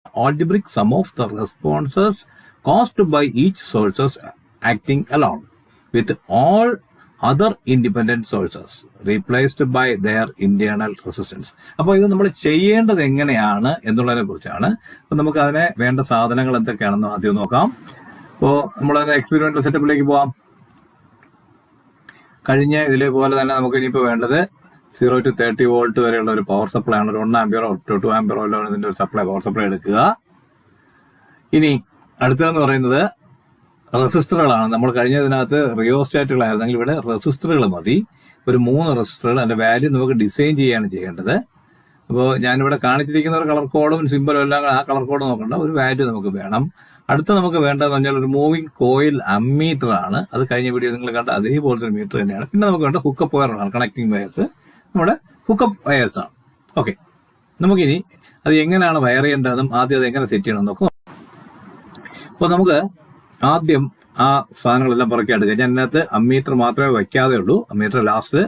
algebraic sum of the responses caused by each sources acting alone, with all other independent sources replaced by their internal resistance. അപ്പോൾ ഇത് നമ്മൾ ചെയ്യേണ്ടത് എങ്ങനെയാണ് എന്നുള്ളതിനെ കുറിച്ചാണ്. അപ്പോൾ നമുക്ക് അതിനെ വേണ്ട സാധനങ്ങൾ എന്തൊക്കെയാണെന്ന് ആദ്യം നോക്കാം. അപ്പോൾ നമ്മളത് എക്സ്പെരിമെന്റൽ സെറ്റപ്പിലേക്ക് പോവാം. കഴിഞ്ഞ ഇതിലെ പോലെ തന്നെ നമുക്ക് ഇനിയിപ്പോൾ വേണ്ടത് 0 to 30 വോൾട്ട് വരെയുള്ള ഒരു പവർ സപ്ലൈ ആണ്. ഒരു 1 ആംപിയറോ 2 ആംപിയറോ ഇതിന്റെ ഒരു പവർ സപ്ലൈ എടുക്കുക. ഇനി അടുത്തതെന്ന് പറയുന്നത് റെസിസ്റ്ററുകളാണ്. നമ്മൾ കഴിഞ്ഞതിനകത്ത് റിയോസ്റ്റാറ്റുകളായിരുന്നെങ്കിൽ ഇവിടെ റെസിസ്റ്ററുകൾ മതി. ഒരു 3 റെസിസ്റ്ററുകൾ, അതിന്റെ വാല്യൂ നമുക്ക് ഡിസൈൻ ചെയ്യാണ് ചെയ്യേണ്ടത്. അപ്പോൾ ഞാനിവിടെ കാണിച്ചിരിക്കുന്ന ഒരു കളർ കോഡും സിമ്പലും എല്ലാം ആ കളർ കോഡ് നോക്കണ്ട, ഒരു വാല്യൂ നമുക്ക് വേണം. അടുത്ത നമുക്ക് വേണ്ടതെന്ന് പറഞ്ഞാൽ ഒരു മൂവിംഗ് കോയിൽ അമ്മീറ്റർ ആണ്. അത് കഴിഞ്ഞ വീഡിയോ നിങ്ങൾ കണ്ട അതേപോലത്തെ ഒരു മീറ്റർ തന്നെയാണ്. പിന്നെ നമുക്ക് വേണ്ട ഹുക്കപ്പ് വയറാണ്, കണക്ടിങ് വയേഴ്സ്, നമ്മുടെ ഹുക്കപ്പ് വയേഴ്സ് ആണ്. ഓക്കെ, നമുക്കിനി അത് എങ്ങനെയാണ് വയർ ചെയ്യേണ്ടതെന്നും ആദ്യം അത് എങ്ങനെ സെറ്റ് ചെയ്യണം നോക്കാം. അപ്പോൾ നമുക്ക് ആദ്യം ആ സാധനങ്ങളെല്ലാം പുറകെ എടുക്കുക. ഞാൻ അതിനകത്ത് അമ്മീറ്റർ മാത്രമേ വയ്ക്കാതെ ഉള്ളൂ. Ammeter last